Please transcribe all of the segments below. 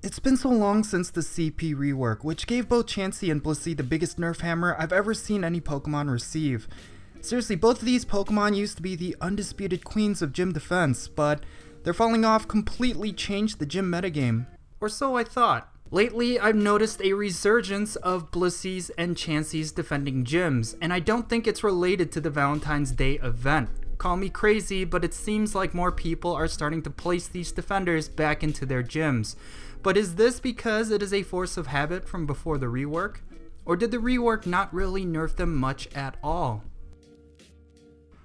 It's been so long since the CP rework, which gave both Chansey and Blissey the biggest nerf hammer I've ever seen any Pokemon receive. Seriously, both of these Pokemon used to be the undisputed queens of gym defense, but their falling off completely changed the gym metagame. Or so I thought. Lately, I've noticed a resurgence of Blissey's and Chansey's defending gyms, and I don't think it's related to the Valentine's Day event. Call me crazy, but it seems like more people are starting to place these defenders back into their gyms. But is this because it is a force of habit from before the rework? Or did the rework not really nerf them much at all?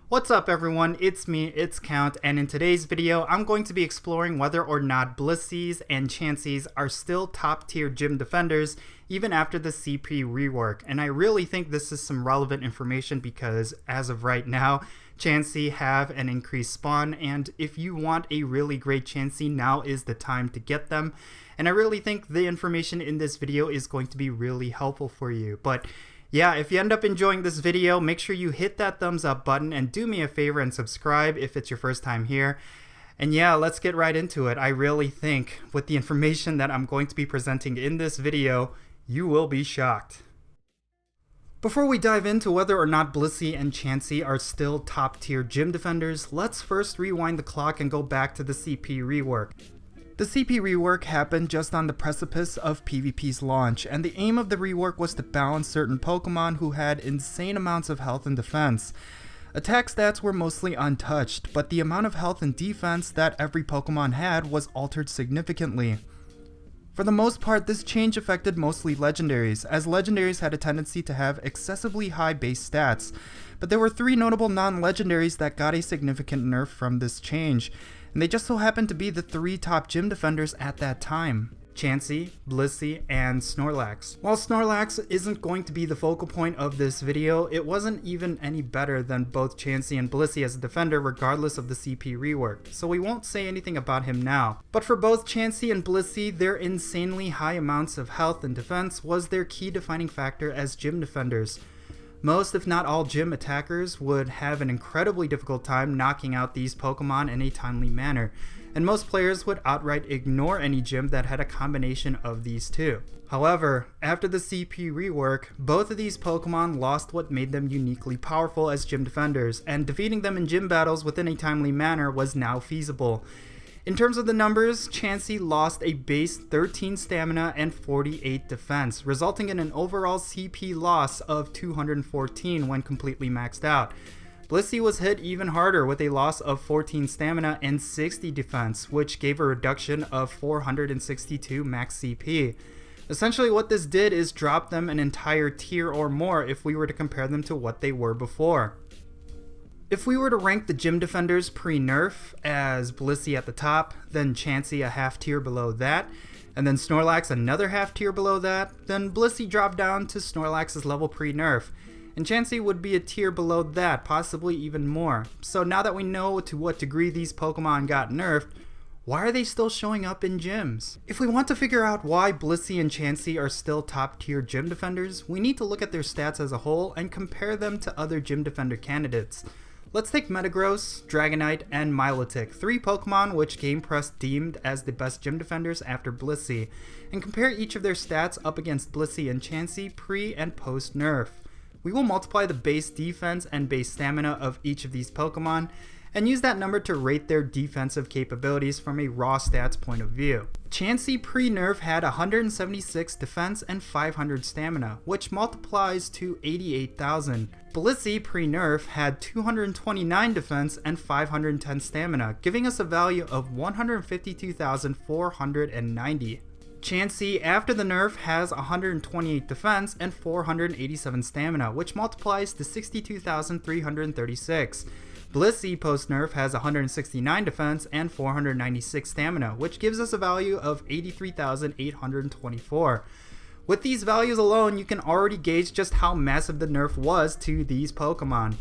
What's up everyone, it's me, it's Count, and in today's video I'm going to be exploring whether or not Blissey's and Chansey's are still top tier gym defenders even after the CP rework. And I really think this is some relevant information because as of right now, Chansey have an increased spawn, and if you want a really great Chansey, now is the time to get them. And I really think the information in this video is going to be really helpful for you. But yeah, if you end up enjoying this video, make sure you hit that thumbs up button and do me a favor and subscribe if it's your first time here. And yeah, let's get right into it. I really think with the information that I'm going to be presenting in this video, you will be shocked. Before we dive into whether or not Blissey and Chansey are still top tier gym defenders, let's first rewind the clock and go back to the CP rework. The CP rework happened just on the precipice of PvP's launch, and the aim of the rework was to balance certain Pokemon who had insane amounts of health and defense. Attack stats were mostly untouched, but the amount of health and defense that every Pokemon had was altered significantly. For the most part, this change affected mostly legendaries, as legendaries had a tendency to have excessively high base stats, but there were three notable non-legendaries that got a significant nerf from this change, and they just so happened to be the three top gym defenders at that time: Chansey, Blissey, and Snorlax. While Snorlax isn't going to be the focal point of this video, it wasn't even any better than both Chansey and Blissey as a defender regardless of the CP rework, so we won't say anything about him now. But for both Chansey and Blissey, their insanely high amounts of health and defense was their key defining factor as gym defenders. Most, if not all, gym attackers would have an incredibly difficult time knocking out these Pokemon in a timely manner, and most players would outright ignore any gym that had a combination of these two. However, after the CP rework, both of these Pokemon lost what made them uniquely powerful as gym defenders, and defeating them in gym battles within a timely manner was now feasible. In terms of the numbers, Chansey lost a base 13 stamina and 48 defense, resulting in an overall CP loss of 214 when completely maxed out. Blissey was hit even harder with a loss of 14 stamina and 60 defense, which gave a reduction of 462 max CP. Essentially what this did is drop them an entire tier or more if we were to compare them to what they were before. If we were to rank the gym defenders pre-nerf as Blissey at the top, then Chansey a half tier below that, and then Snorlax another half tier below that, then Blissey dropped down to Snorlax's level pre-nerf, and Chansey would be a tier below that, possibly even more. So now that we know to what degree these Pokemon got nerfed, why are they still showing up in gyms? If we want to figure out why Blissey and Chansey are still top tier gym defenders, we need to look at their stats as a whole and compare them to other gym defender candidates. Let's take Metagross, Dragonite, and Milotic, three Pokemon which Game Press deemed as the best gym defenders after Blissey, and compare each of their stats up against Blissey and Chansey pre and post nerf. We will multiply the base defense and base stamina of each of these Pokemon, and use that number to rate their defensive capabilities from a raw stats point of view. Chansey pre-nerf had 176 defense and 500 stamina, which multiplies to 88,000. Blissey pre-nerf had 229 defense and 510 stamina, giving us a value of 152,490. Chansey after the nerf has 128 defense and 487 stamina, which multiplies to 62,336. Blissey post-nerf has 169 defense and 496 stamina, which gives us a value of 83,824. With these values alone, you can already gauge just how massive the nerf was to these Pokemon.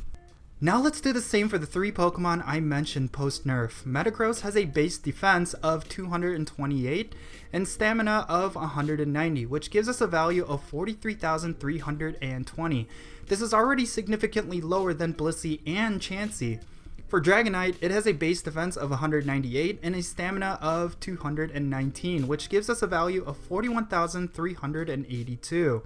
Now let's do the same for the 3 Pokemon I mentioned post-nerf. Metagross has a base defense of 228 and stamina of 190, which gives us a value of 43,320. This is already significantly lower than Blissey and Chansey. For Dragonite, it has a base defense of 198 and a stamina of 219, which gives us a value of 41,382.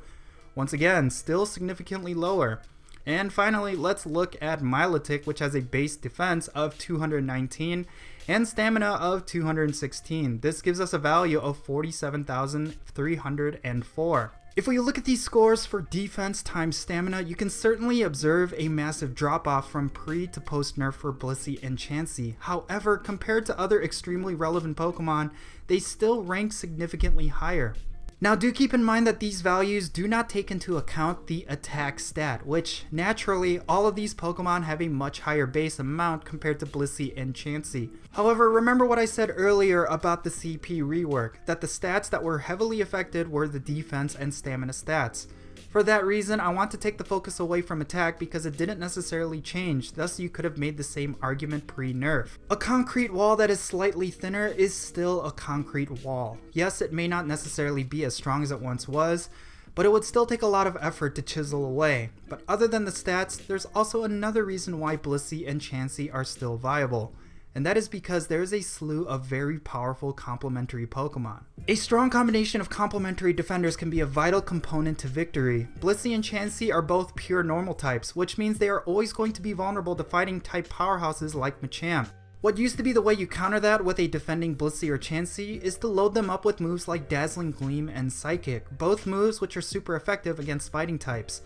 Once again, still significantly lower. And finally, let's look at Milotic, which has a base defense of 219 and stamina of 216. This gives us a value of 47,304. If we look at these scores for defense times stamina, you can certainly observe a massive drop off from pre to post nerf for Blissey and Chansey. However, compared to other extremely relevant Pokemon, they still rank significantly higher. Now do keep in mind that these values do not take into account the attack stat, which naturally all of these Pokemon have a much higher base amount compared to Blissey and Chansey. However, remember what I said earlier about the CP rework, that the stats that were heavily affected were the defense and stamina stats. For that reason, I want to take the focus away from attack because it didn't necessarily change, thus you could have made the same argument pre-nerf. A concrete wall that is slightly thinner is still a concrete wall. Yes, it may not necessarily be as strong as it once was, but it would still take a lot of effort to chisel away. But other than the stats, there's also another reason why Blissey and Chansey are still viable. And that is because there is a slew of very powerful complementary Pokemon. A strong combination of complementary defenders can be a vital component to victory. Blissey and Chansey are both pure normal types, which means they are always going to be vulnerable to fighting type powerhouses like Machamp. What used to be the way you counter that with a defending Blissey or Chansey is to load them up with moves like Dazzling Gleam and Psychic, both moves which are super effective against fighting types.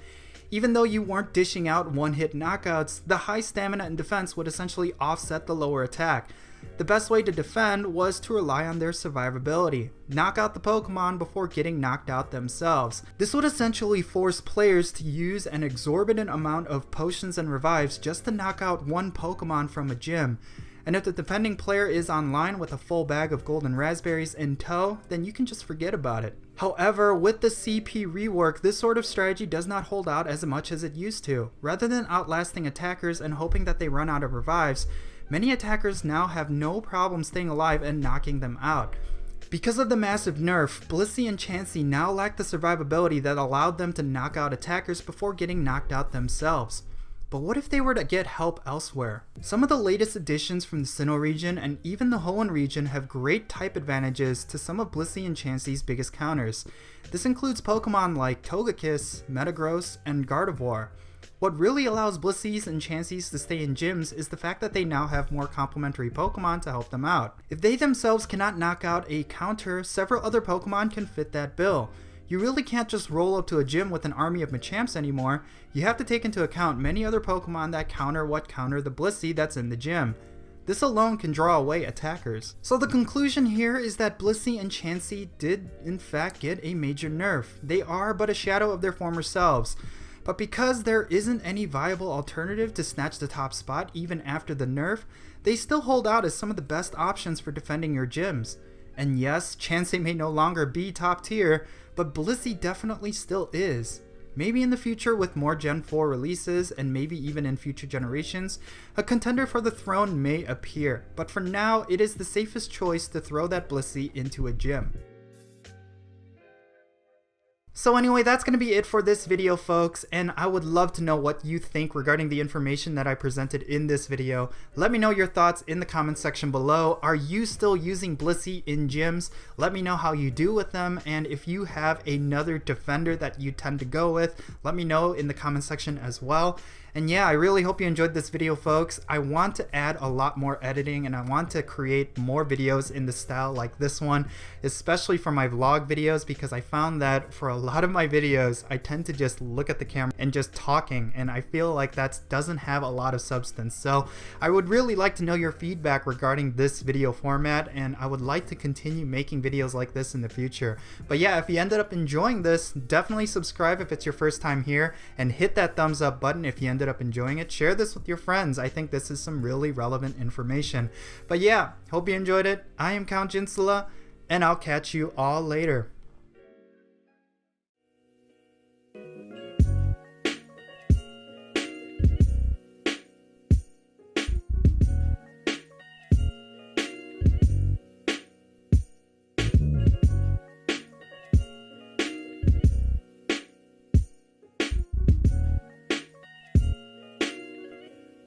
Even though you weren't dishing out one-hit knockouts, the high stamina and defense would essentially offset the lower attack. The best way to defend was to rely on their survivability. Knock out the Pokemon before getting knocked out themselves. This would essentially force players to use an exorbitant amount of potions and revives just to knock out one Pokemon from a gym. And if the defending player is online with a full bag of golden raspberries in tow, then you can just forget about it. However, with the CP rework, this sort of strategy does not hold out as much as it used to. Rather than outlasting attackers and hoping that they run out of revives, many attackers now have no problem staying alive and knocking them out. Because of the massive nerf, Blissey and Chansey now lack the survivability that allowed them to knock out attackers before getting knocked out themselves. But what if they were to get help elsewhere? Some of the latest additions from the Sinnoh region and even the Hoenn region have great type advantages to some of Blissey and Chansey's biggest counters. This includes Pokemon like Togekiss, Metagross, and Gardevoir. What really allows Blissey's and Chansey's to stay in gyms is the fact that they now have more complementary Pokemon to help them out. If they themselves cannot knock out a counter, several other Pokemon can fit that bill. You really can't just roll up to a gym with an army of Machamps anymore. You have to take into account many other Pokemon that counter the Blissey that's in the gym. This alone can draw away attackers. So the conclusion here is that Blissey and Chansey did in fact get a major nerf. They are but a shadow of their former selves. But because there isn't any viable alternative to snatch the top spot even after the nerf, they still hold out as some of the best options for defending your gyms. And yes, Chansey may no longer be top tier, but Blissey definitely still is. Maybe in the future with more Gen 4 releases, and maybe even in future generations, a contender for the throne may appear, but for now it is the safest choice to throw that Blissey into a gym. So anyway, that's going to be it for this video, folks, and I would love to know what you think regarding the information that I presented in this video. Let me know your thoughts in the comments section below. Are you still using Blissey in gyms? Let me know how you do with them, and if you have another defender that you tend to go with, let me know in the comment section as well. And yeah, I really hope you enjoyed this video, folks. I want to add a lot more editing and I want to create more videos in the style like this one, especially for my vlog videos, because I found that for a lot of my videos, I tend to just look at the camera and just talking, and I feel like that doesn't have a lot of substance. So I would really like to know your feedback regarding this video format, and I would like to continue making videos like this in the future. But yeah, if you ended up enjoying this, definitely subscribe if it's your first time here, and hit that thumbs up button if you ended up enjoying it. Share this with your friends. I think this is some really relevant information. But yeah, hope you enjoyed it. I am Count Jinsula, and I'll catch you all later.